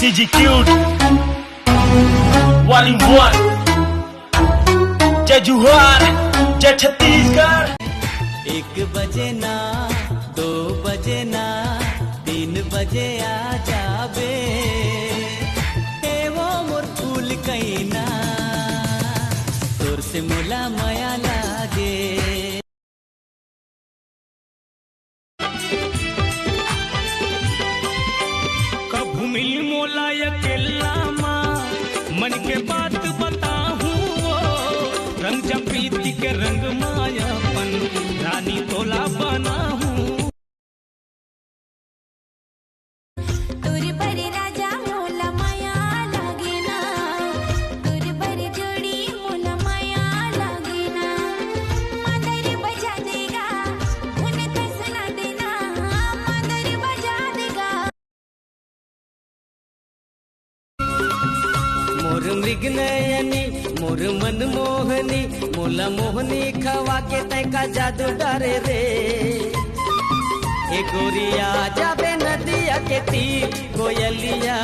CG Cute Volume 1 जय जोहार जय छत्तीसगढ़। 1 बजे ना 2 बजे ना 3 बजे आ जाबे हे वो मोर फूल कैना तोर से मोला माया लागे। कभू मिल मोला अकेला माँ मन के बात बताहूँ रंग जब प्रीति के रंग मायापन रानी तोला बना हूँ। तुर पर राजा मोला माया लागे ना तुर पर जोड़ी मोला माया लागे ना मदर बजा देगा धुन तो सुना देना मदर बजा देगा। मोर मृग नयनी मोर मन मोहनी मोला मोहनी खवा के तैका जादू डारे रे ए गोरिया जाबे नदिया के तीर कोयलिया।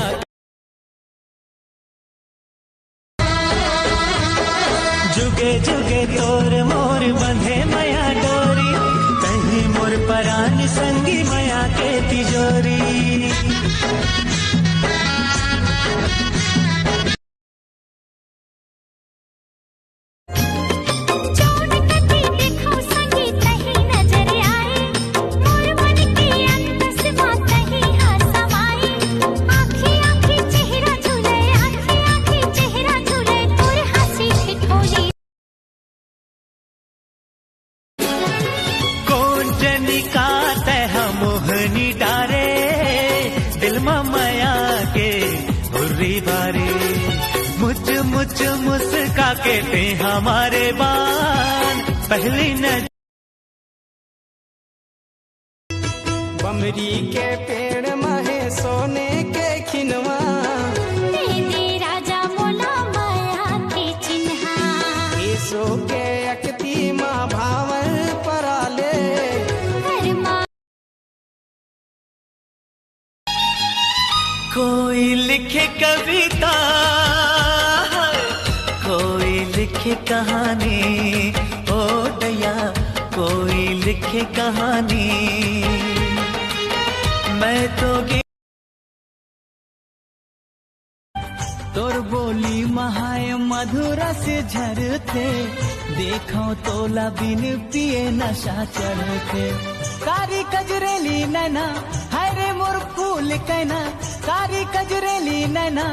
जुगे जुगे तोर मोर बंधे मया डोरी कहीं मोर परान संगी मया के तिजोरी। मोहनी डारे दिल मया के हुर्री बारे मुझ मुझ मुस्का के थे हमारे बान पहली न। बमरी के पेड़ महे सोने के खिनवा दे राजा मोला माया के चिन्हा सो के अकती माँ भावर पराले। कोई लिखे कविता कोई लिखे कहानी ओ दया कोई लिखे कहानी मैं तो तोर बोली महाय मधुर से झरते देखो तोला बिन पिए नशा चढ़ते। कारी कजरेली नैना हाय रे मोर फूल कैना कारी कजरेली नैना